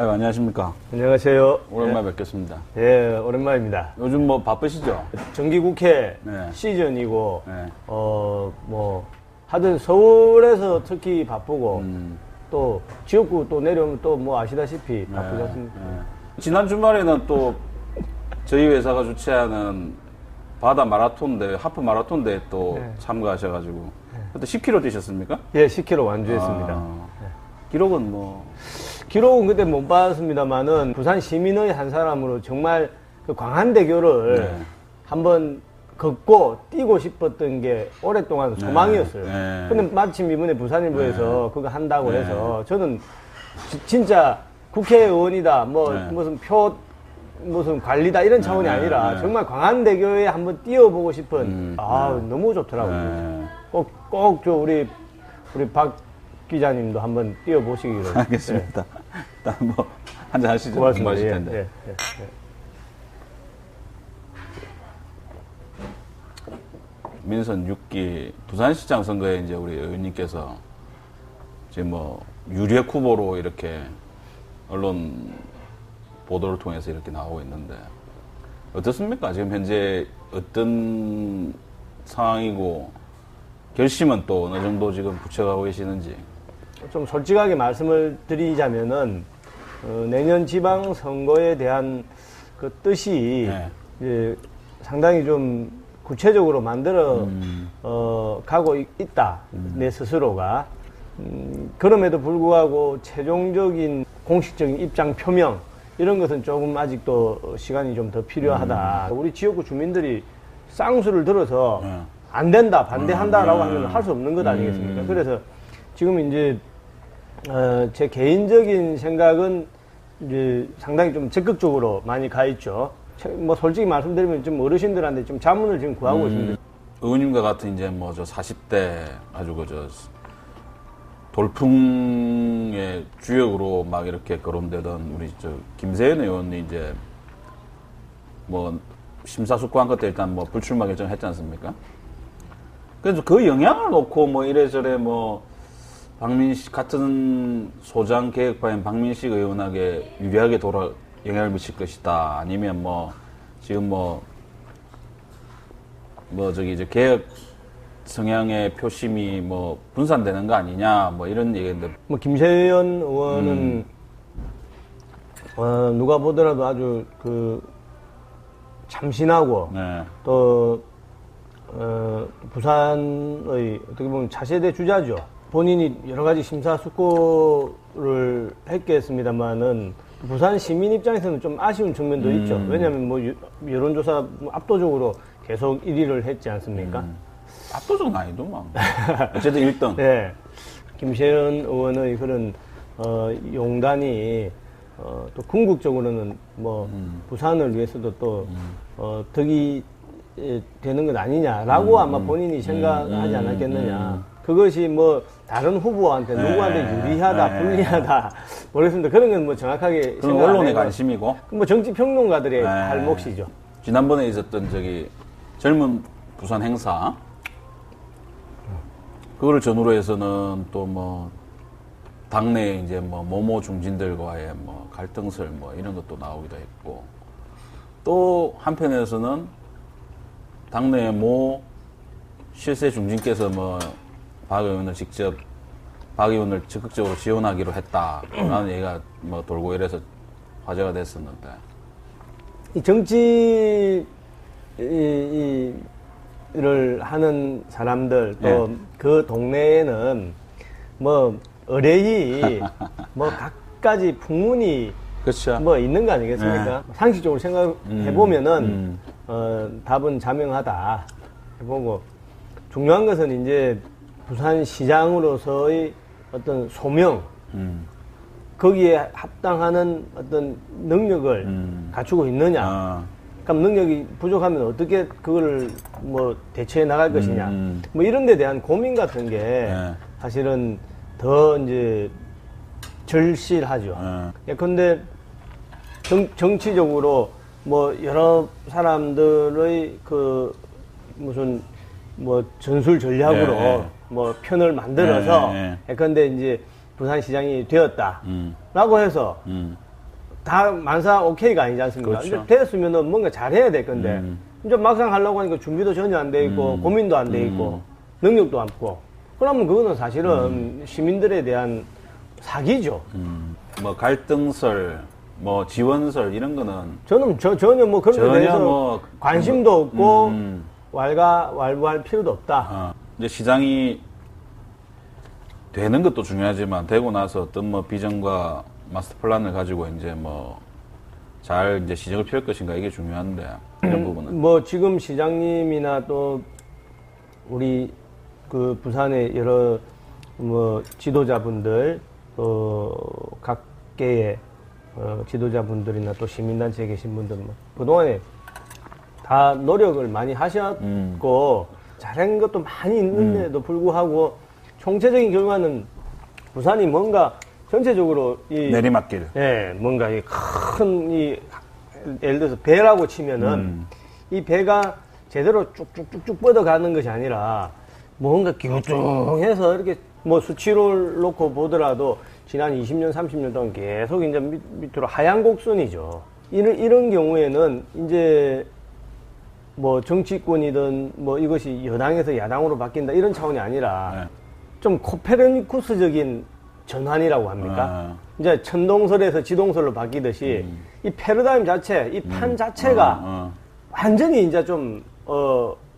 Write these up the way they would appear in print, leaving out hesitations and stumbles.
아유, 안녕하십니까. 안녕하세요. 오랜만에 뵙겠습니다. 예, 오랜만입니다. 요즘 뭐 바쁘시죠? 정기국회 네. 시즌이고, 네. 하여튼 서울에서 특히 바쁘고, 또 지역구 또 내려오면 또 뭐 아시다시피 바쁘지 않습니까? 네. 지난 주말에는 또 저희 회사가 주최하는 바다 마라톤 대회, 하프 마라톤 대회 또 네. 참가하셔가지고 그때 10km 뛰셨습니까? 예, 10km 완주했습니다. 기록은 뭐 기록은 그때 못 봤습니다만은 부산 시민의 한 사람으로 정말 그 광안대교를 네. 한번 걷고 뛰고 싶었던 게 오랫동안 소망이었어요. 네. 근데 마침 이번에 부산일보에서 그거 한다고 해서 저는 진짜 국회의원이다, 뭐 네. 무슨 관리다 이런 차원이 아니라 정말 광안대교에 한번 뛰어보고 싶은 너무 좋더라고요. 꼭 저 우리 박 기자님도 한번 뛰어보시기를. 알겠습니다. 일단 뭐 한잔 하시죠. 고맙습니다. 공부하실 텐데. 예. 민선 6기 부산시장 선거에 이제 우리 의원님께서 지금 뭐 유력 후보로 이렇게 언론 보도를 통해서 이렇게 나오고 있는데 어떻습니까? 지금 현재 어떤 상황이고 결심은 또 어느 정도 지금 부처가고 계시는지. 좀 솔직하게 말씀을 드리자면은 내년 지방선거에 대한 그 뜻이 네. 이제 상당히 좀 구체적으로 만들어 가고 있다. 내 스스로가. 그럼에도 불구하고 최종적인 공식적인 입장 표명 이런 것은 조금 아직도 시간이 좀 더 필요하다. 우리 지역구 주민들이 쌍수를 들어서 안 된다, 반대한다라고 하면 할 수 없는 것 아니겠습니까? 그래서 지금 이제 제 개인적인 생각은 이제 상당히 좀 적극적으로 많이 가 있죠. 뭐 솔직히 말씀드리면 좀 어르신들한테 좀 자문을 지금 구하고 있습니다. 의원님과 같은 이제 뭐 저 40대 아주 그저 돌풍의 주역으로 막 이렇게 거론되던 우리 저 김세현 의원이 이제 뭐 심사숙고한 것도 일단 뭐 불출마 결정했지 않습니까? 그래서 그 영향을 놓고 뭐 이래저래 뭐 박민식 같은 소장 개혁파인 박민식 의원에게 유리하게 영향을 미칠 것이다. 아니면 뭐 지금 뭐 저기 이제 개혁 성향의 표심이 뭐 분산되는 거 아니냐 뭐 이런 얘기인데 뭐 김세현 의원은 누가 보더라도 아주 그 참신하고 네. 또 부산의 어떻게 보면 차세대 주자죠. 본인이 여러 가지 심사숙고를 했겠습니다만은 부산 시민 입장에서는 좀 아쉬운 측면도 있죠. 왜냐하면 뭐 여론조사 압도적으로 계속 1위를 했지 않습니까? 압도적 난이도 막 어쨌든 1등. 네. 김세현 의원의 그런 용단이 또 궁극적으로는 뭐 부산을 위해서도 또 덕이 되는 것 아니냐라고 아마 본인이 생각하지 않았겠느냐. 그것이 뭐 다른 후보한테 누구한테 유리하다, 불리하다 모르겠습니다. 그런 건 뭐 정확하게 그건 언론의 관심이고 뭐 정치 평론가들의 할 몫이죠. 지난번에 있었던 저기 젊은 부산 행사 그거를 전후로 해서는 또 뭐 당내 이제 뭐 모모 중진들과의 뭐 갈등설 뭐 이런 것도 나오기도 했고 또 한편에서는 당내 모 실세 중진께서 뭐 박 의원을 적극적으로 지원하기로 했다라는 얘기가 뭐 돌고 이래서 화제가 됐었는데 이 정치를 하는 사람들 또 그 동네에는 뭐 의뢰이 뭐 각가지 풍문이 그렇죠. 뭐 있는 거 아니겠습니까? 상식적으로 생각해 보면은 답은 자명하다 해보고 중요한 것은 이제 부산시장으로서의 어떤 소명 거기에 합당하는 어떤 능력을 갖추고 있느냐. 그럼 능력이 부족하면 어떻게 그걸 뭐 대처해 나갈 것이냐. 뭐 이런 데 대한 고민 같은 게 사실은 더 이제 절실하죠. 예컨대 정치적으로 뭐 여러 사람들의 그 무슨 뭐 전술 전략으로 뭐 편을 만들어서 예컨대 이제 부산시장이 되었다라고 해서 다 만사 오케이가 아니지 않습니까? 그렇죠. 이제 됐으면은 뭔가 잘해야 될 건데, 이제 막상 하려고 하니까 준비도 전혀 안 돼 있고, 고민도 안 돼 있고, 능력도 없고, 그러면 그거는 사실은 시민들에 대한 사기죠. 뭐 갈등설, 뭐 지원설 이런 거는 저는 전혀 뭐 그런 전혀 데 대해서 뭐 관심도 없고, 왈가왈부할 필요도 없다. 이제 시장이 되는 것도 중요하지만 되고 나서 어떤 뭐 비전과 마스터 플랜을 가지고 이제 뭐 잘 이제 시정을 피울 것인가 이게 중요한데 이런 부분은 뭐 지금 시장님이나 또 우리 그 부산의 여러 뭐 지도자분들 또 각계의 지도자분들이나 또 시민단체에 계신 분들 뭐 그동안에 다 노력을 많이 하셨고 잘한 것도 많이 있는데도 불구하고 총체적인 결과는 부산이 뭔가 전체적으로 이 내리막길. 예, 뭔가 이 큰 예를 들어서 배라고 치면은 이 배가 제대로 쭉쭉쭉쭉 뻗어가는 것이 아니라 뭔가 기우뚱해서 이렇게 뭐 수치를 놓고 보더라도 지난 20년, 30년 동안 계속 이제 밑으로 하향 곡선이죠. 이런 경우에는 이제 뭐 정치권이든 뭐 이것이 여당에서 야당으로 바뀐다 이런 차원이 아니라 좀 코페르니쿠스적인 전환이라고 합니까? 이제 천동설에서 지동설로 바뀌듯이 이 패러다임 자체, 이 판 자체가 완전히 이제 좀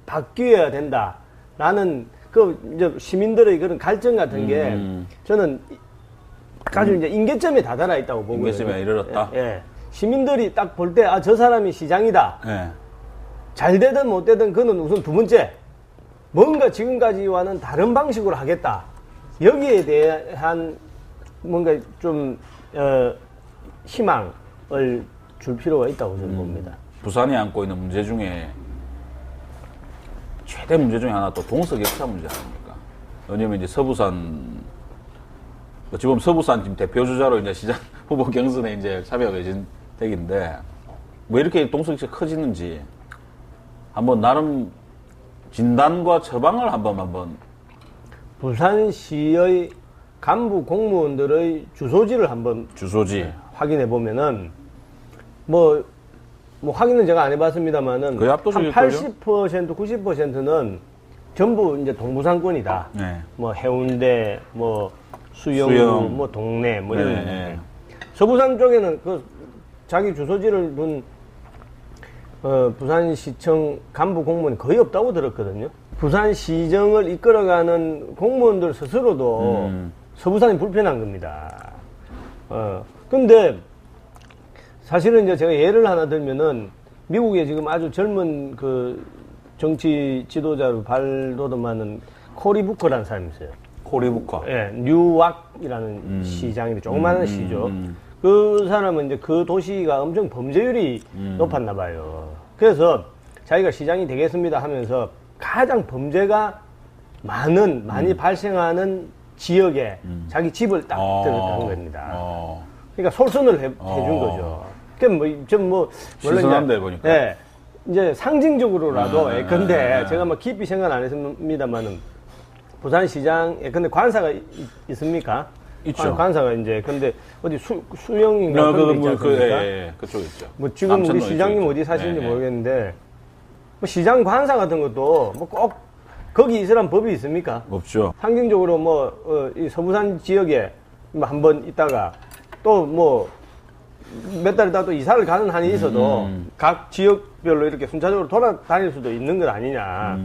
바뀌어야 된다라는 그 이제 시민들의 그런 갈증 같은 게 저는 아주 이제 임계점에 다다라 있다고 보거든요. 임계점에 이르렀다. 예. 시민들이 딱 볼 때 아 저 사람이 시장이다. 예. 잘 되든 못 되든 그는 우선 두 번째 뭔가 지금까지와는 다른 방식으로 하겠다. 여기에 대한 뭔가 좀 희망을 줄 필요가 있다고 저는 봅니다. 부산이 안고 있는 문제 중에 최대 문제 중에 하나 또 동서격차 문제 아닙니까? 왜냐면 이제 서부산 어찌 보면 서부산 지금 대표 주자로 이제 시장 후보 경선에 이제 참여가 계신 댁인데 왜 이렇게 동서격차 커지는지 한번 나름 진단과 처방을 한번 부산시의 간부 공무원들의 주소지를 한번 주소지 확인해 보면은 뭐 확인은 제가 안 해봤습니다만은 거의 한 압도적일걸요? 80% 90%는 전부 이제 동부상권이다. 네. 뭐 해운대, 뭐 수영, 수영. 뭐 동네, 뭐 네, 이런. 네. 서부산 쪽에는 그 자기 주소지를 둔 부산시청 간부 공무원이 거의 없다고 들었거든요. 부산시정을 이끌어가는 공무원들 스스로도 서부산이 불편한 겁니다. 근데 사실은 이제 제가 예를 하나 들면은 미국에 지금 아주 젊은 그 정치 지도자로 발돋움하는 코리 부커라는 사람이 있어요. 코리 부커. 예, 뉴왁이라는 시장인데 조그마한 시죠. 그 사람은 이제 그 도시가 엄청 범죄율이 높았나 봐요. 그래서 자기가 시장이 되겠습니다 하면서 가장 범죄가 많이 발생하는 지역에 자기 집을 딱 들었다는 겁니다. 그러니까 솔선을 해준 거죠. 그러니까 신선한데 보니까. 예, 이제 상징적으로라도 근데 제가 뭐 깊이 생각 안 했습니다만은 부산시장에 근데 관사가 있습니까? 있죠. 관사가 이제 근데 어디 수영인가 그런 데 있지 않습니까? 예, 그쪽에 있죠. 뭐 지금 우리 남천동 시장님 이쪽에 어디 있죠. 사시는지 예, 예. 모르겠는데 뭐 시장 관사 같은 것도 뭐 꼭 거기 있으란 법이 있습니까? 없죠. 상징적으로 이 서부산 지역에 뭐 한번 있다가 또 뭐 몇 달 있다가 또 이사를 가는 한이 있어도 각 지역별로 이렇게 순차적으로 돌아다닐 수도 있는 것 아니냐.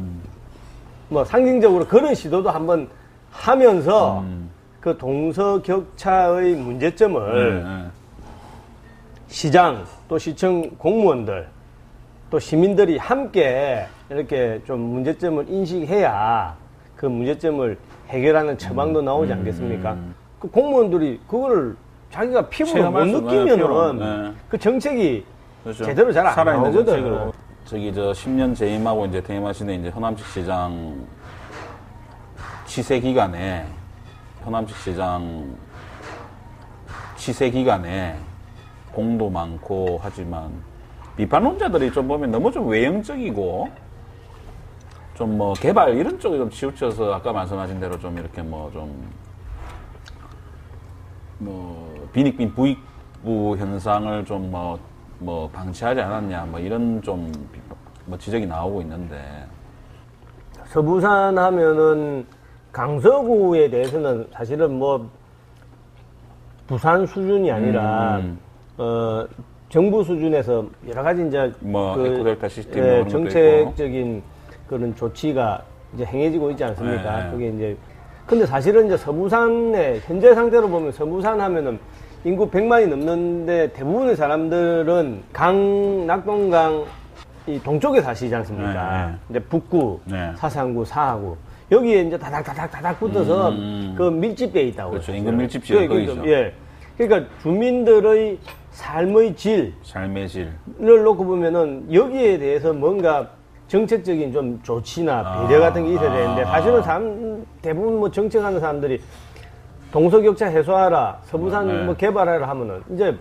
뭐 상징적으로 그런 시도도 한번 하면서 그 동서격차의 문제점을 시장 또 시청 공무원들 또 시민들이 함께 이렇게 좀 문제점을 인식해야 그 문제점을 해결하는 처방도 나오지 않겠습니까? 그 공무원들이 그거를 자기가 피부로 못 느끼면은 그 정책이 그렇죠. 제대로 잘 안 살아있는 나오거든. 정책으로. 저기 10년 재임하고 이제 퇴임하시는 이제 현암식 시장 치세 기간에 공도 많고 하지만 비판론자들이 좀 보면 너무 좀 외형적이고 좀 뭐 개발 이런 쪽에 좀 치우쳐서 아까 말씀하신 대로 좀 이렇게 뭐 좀 뭐 빈익빈 부익 북부 현상을 좀 뭐 방치하지 않았냐, 뭐 이런 좀 뭐 지적이 나오고 있는데. 서부산 하면은 강서구에 대해서는 사실은 뭐 부산 수준이 아니라 정부 수준에서 여러 가지 이제 뭐 에코델타 시스템 예, 정책적인 그런 조치가 이제 행해지고 있지 않습니까? 네. 그게 이제 근데 사실은 이제 서부산의 현재 상태로 보면 서부산 하면은 인구 100만이 넘는데 대부분의 사람들은 낙동강 이 동쪽에 사시지 않습니까? 네. 이제 북구, 네. 사상구, 사하구 여기에 이제 다닥 붙어서 그 밀집돼 있다고. 그렇죠. 그러죠. 인구 밀집지가 그러니까, 거기죠. 예. 그러니까 주민들의 삶의 삶의 질. 질을 놓고 보면은 여기에 대해서 뭔가 정책적인 좀 조치나 배려 같은 게 있어야 되는데 사실은 대부분 뭐 정책하는 사람들이 동서격차 해소하라, 서부산 네. 뭐 개발하라 하면은 이제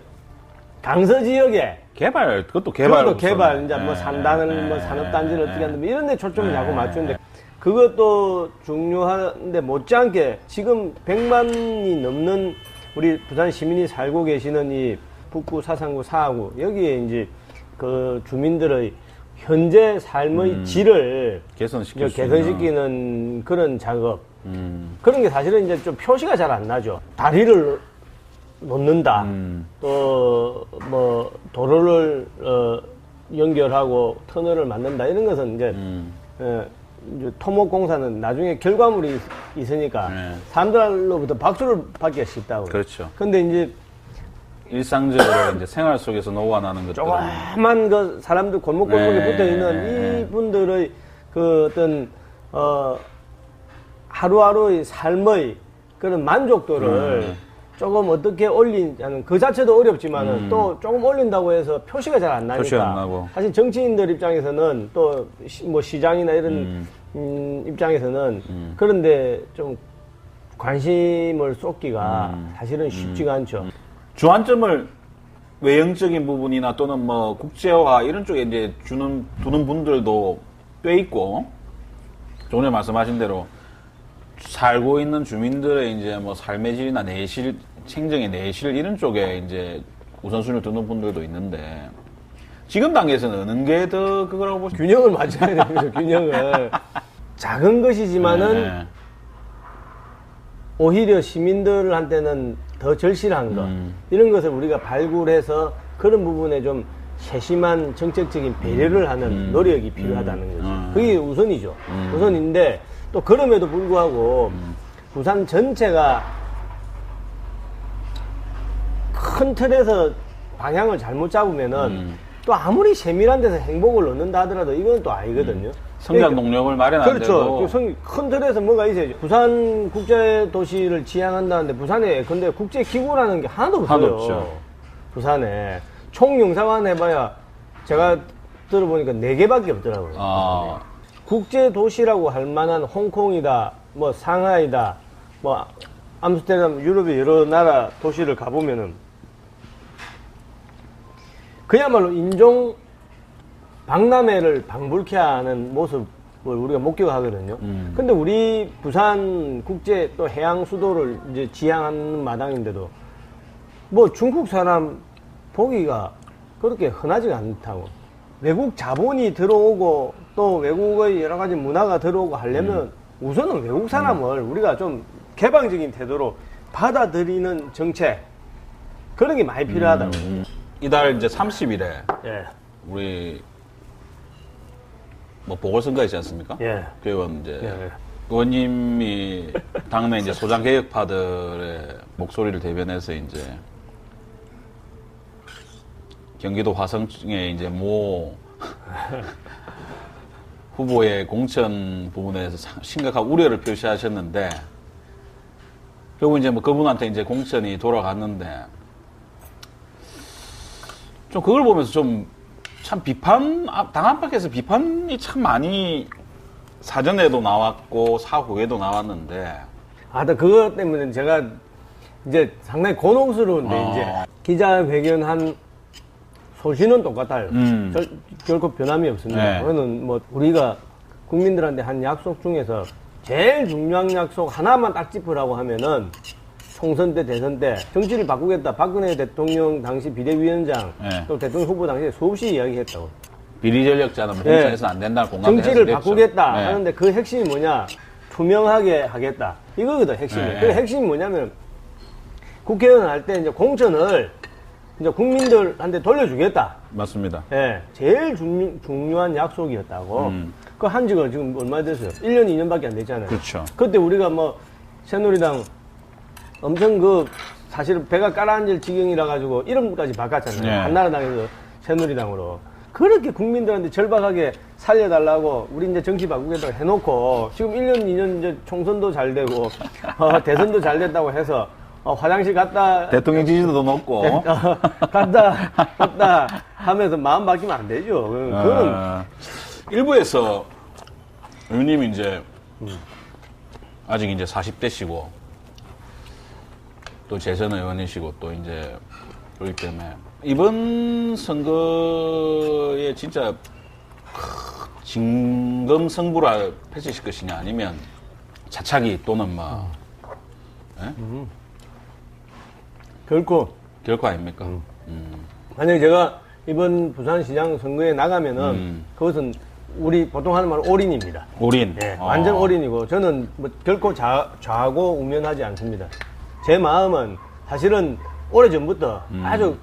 강서 지역에 그것도 개발. 이제 뭐 산단을 뭐 산업단지를 어떻게 한다 뭐 이런 데 초점을 자꾸 맞추는데 그것도 중요한데 못지않게 지금 100만이 넘는 우리 부산 시민이 살고 계시는 이 북구, 사상구, 사하구 여기에 이제 그 주민들의 현재 삶의 질을 개선시키는 그런 작업 그런 게 사실은 이제 좀 표시가 잘 안 나죠. 다리를 놓는다. 또 뭐 도로를 연결하고 터널을 만든다. 이런 것은 이제 이제 토목공사는 나중에 결과물이 있으니까 사람들로부터 박수를 받기가 쉽다고. 그렇죠. 근데 이제 일상적으로 이제 생활 속에서 녹아나는 것들은 조그만 그 사람들 골목골목에 붙어 있는 이분들의 그 어떤 하루하루의 삶의 그런 만족도를 조금 어떻게 올리냐는 그 자체도 어렵지만은 또 조금 올린다고 해서 표시가 잘 안 나니까. 표시가 안 나고. 사실 정치인들 입장에서는 또 뭐 시장이나 이런 입장에서는 그런데 좀 관심을 쏟기가 사실은 쉽지가 않죠. 주안점을 외형적인 부분이나 또는 뭐 국제화 이런 쪽에 이제 두는 분들도 꽤 있고, 조금 전에 말씀하신 대로 살고 있는 주민들의 이제 뭐 삶의 질이나 내실, 행정의 내실 이런 쪽에 이제 우선순위를 두는 분들도 있는데, 지금 단계에서는 어느 게 더 그거라고 보시죠? 균형을 맞춰야 되는 거죠, 균형을. 작은 것이지만은 오히려 시민들한테는 더 절실한 것 이런 것을 우리가 발굴해서 그런 부분에 좀 세심한 정책적인 배려를 하는 노력이 필요하다는 거죠. 그게 우선이죠. 우선인데 또 그럼에도 불구하고 부산 전체가 큰 틀에서 방향을 잘못 잡으면은 또 아무리 세밀한 데서 행복을 얻는다 하더라도 이건 또 아니거든요. 성장 동력을 마련 안 되고. 그렇죠. 큰 틀에서 뭐가 있어야죠. 부산 국제도시를 지향한다는데 부산에 근데 국제기구라는 게 하나도 없어요. 하나도 없죠. 부산에 총영사관 해봐야 제가 들어보니까 4개밖에 없더라고요. 국제도시라고 할 만한 홍콩이다, 뭐 상하이다, 뭐 암스테르담, 유럽의 여러 나라 도시를 가보면은 그야말로 인종 박람회를 방불케 하는 모습을 우리가 목격하거든요. 근데 우리 부산 국제 또 해양 수도를 이제 지향하는 마당인데도 뭐 중국 사람 보기가 그렇게 흔하지가 않다고. 외국 자본이 들어오고 또 외국의 여러 가지 문화가 들어오고 하려면 우선은 외국 사람을 우리가 좀 개방적인 태도로 받아들이는 정책 그런 게 많이 필요하다고. 이달 이제 30일에 예. 우리 뭐 보궐선거 있지 않습니까? 예. 그건 이제 예. 의원님이 당내 이제 소장 개혁파들의 목소리를 대변해서 이제 경기도 화성에 이제 모 후보의 공천 부분에서 심각한 우려를 표시하셨는데 결국 이제 뭐 그분한테 이제 공천이 돌아갔는데 좀 그걸 보면서 좀 참 당 안팎에서 비판이 참 많이 사전에도 나왔고 사후에도 나왔는데 그것 때문에 제가 이제 상당히 곤혹스러운데 이제 기자회견한 소신은 똑같아요. 결코 변함이 없습니다. 네. 그거는 뭐 우리가 국민들한테 한 약속 중에서 제일 중요한 약속 하나만 딱 짚으라고 하면은 총선 때, 대선 때 정치를 바꾸겠다. 박근혜 대통령 당시 비대위원장 네. 또 대통령 후보 당시에 수없이 이야기했다고. 비리 전력자는 네. 공천에서 안 된다. 정치를 바꾸겠다 네. 하는데 그 핵심이 뭐냐? 투명하게 하겠다. 이거거든 핵심이. 네. 그 핵심이 뭐냐면 국회의원 할 때 이제 공천을 이제 국민들한테 돌려주겠다. 맞습니다. 예, 제일 중요한 약속이었다고. 그 한 지가 지금 얼마 됐어요? 1년, 2년밖에 안 됐잖아요. 그렇죠. 그때 우리가 뭐, 새누리당 엄청 사실은 배가 깔아앉을 지경이라 가지고 이름까지 바꿨잖아요. 네. 한나라당에서 새누리당으로. 그렇게 국민들한테 절박하게 살려달라고 우리 이제 정치 바꾸겠다고 해놓고 지금 1년, 2년 이제 총선도 잘 되고, 대선도 잘 됐다고 해서 화장실 갔다 대통령 지지도도 높고. 갔다 하면서 마음 바뀌면 안 되죠. 그거는 일부에서 의원님이 이제 아직 이제 40대시고 또 재선 의원이시고 또 이제 그렇기 때문에 이번 선거에 진짜 진검승부를 펼치실 것이냐 아니면 차차기 또는 뭐 결코 아닙니까? 만약에 제가 이번 부산시장 선거에 나가면은 그것은 우리 보통 하는 말은 올인입니다. 올인. 네, 완전 올인이고 저는 뭐 결코 좌고 우면하지 않습니다. 제 마음은 사실은 오래전부터 아주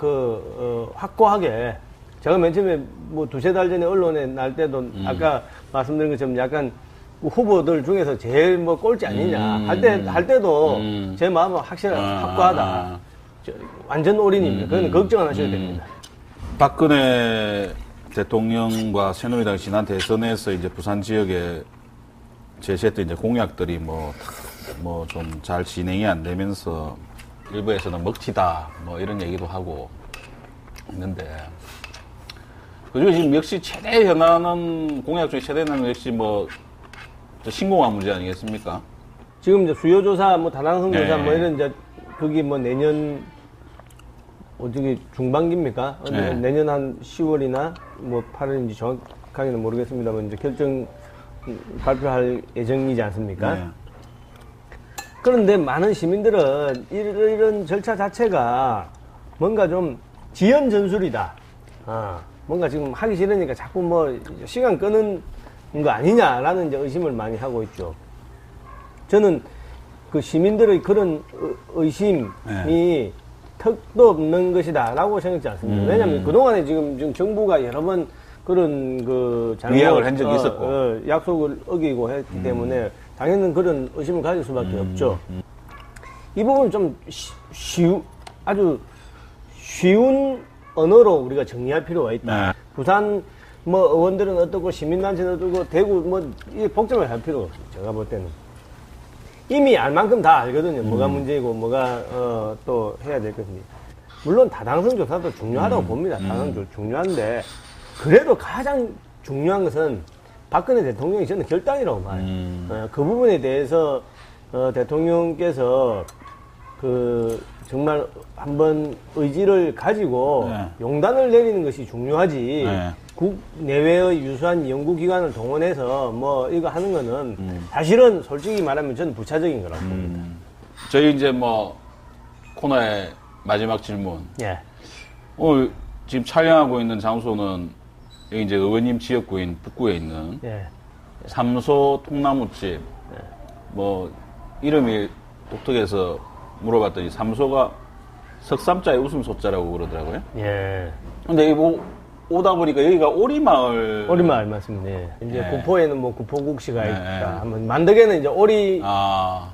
확고하게 제가 맨 처음에 뭐 두세 달 전에 언론에 날 때도 아까 말씀드린 것처럼 약간 후보들 중에서 제일 뭐 꼴찌 아니냐 할 때도 제 마음은 확고하다. 완전 올인입니다. 그건 걱정 안 하셔도 됩니다. 박근혜 대통령과 새누리당 지난 대선에서 이제 부산 지역에 제시했던 이제 공약들이 뭐 좀 잘 진행이 안 되면서 일부에서는 먹튀다 뭐 이런 얘기도 하고 있는데 그중에 지금 역시 최대 현안은 공약 중에 최대는 역시 뭐 신공화 문제 아니겠습니까? 지금 이제 수요조사, 뭐 다당성 조사, 네. 뭐 이런 이제 그게 뭐 내년 어떻게 중반기입니까? 네. 내년 한 10월이나 뭐 8월인지 정확하게는 모르겠습니다만 이제 결정 발표할 예정이지 않습니까? 네. 그런데 많은 시민들은 이런 절차 자체가 뭔가 좀 지연 전술이다. 뭔가 지금 하기 싫으니까 자꾸 뭐 시간 끄는 거 아니냐라는 이제 의심을 많이 하고 있죠. 저는 그 시민들의 그런 의심이 턱도 없는 것이다라고 생각지 않습니다. 왜냐하면 그동안에 지금 정부가 여러 번 그런 위약을 한 적이 있었고 약속을 어기고 했기 때문에 당연히 그런 의심을 가질 수밖에 없죠. 이 부분은 좀 아주 쉬운 언어로 우리가 정리할 필요가 있다. 네. 부산 뭐 의원들은 어떻고 시민단체는 어떻고 대구 뭐 이 복잡하게 할 필요가 없어요. 제가 볼 때는 이미 알 만큼 다 알거든요. 뭐가 문제이고 뭐가 또 해야 될 것인지. 물론 다당성 조사도 중요하다고 봅니다. 다당성 중요한데 그래도 가장 중요한 것은 박근혜 대통령이 저는 결단이라고 봐요. 그 부분에 대해서 대통령께서 정말 한번 의지를 가지고 용단을 내리는 것이 중요하지. 국내외의 유수한 연구기관을 동원해서 뭐 이거 하는 거는 사실은 솔직히 말하면 저는 부차적인 거라고 봅니다. 저희 이제 뭐 코너의 마지막 질문. 예. 오늘 지금 촬영하고 있는 장소는 여기 이제 의원님 지역구인 북구에 있는 예. 삼소 통나무집. 뭐 이름이 독특해서 물어봤더니 삼소가 석삼자의 웃음소자라고 그러더라고요. 예. 근데 이거 오다 보니까 여기가 오리마을. 오리마을 맞습니다. 예. 이제 네. 구포에는 뭐 구포국시가 네. 있다. 하면 만덕에는 이제 오리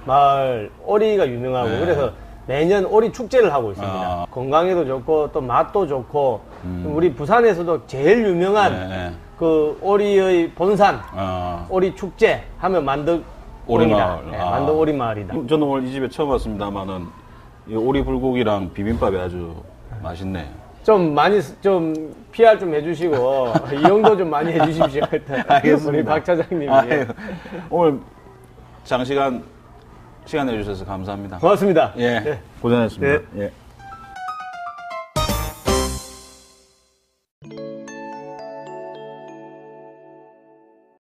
마을 오리가 유명하고 네. 그래서 매년 오리 축제를 하고 있습니다. 아. 건강에도 좋고 또 맛도 좋고 우리 부산에서도 제일 유명한 그 오리의 본산 오리 축제 하면 만덕 오리마을. 네, 만덕 오리마을이다. 저는 오늘 이 집에 처음 왔습니다만은 이 오리 불고기랑 비빔밥이 아주 맛있네요. 좀 많이 좀 PR 좀 해주시고 이용도 좀 많이 해주십시오. 알겠습니다. 우리 박 차장님이. 오늘 장시간 시간 내주셔서 감사합니다. 고맙습니다. 예, 네. 고생하셨습니다. 네. 예.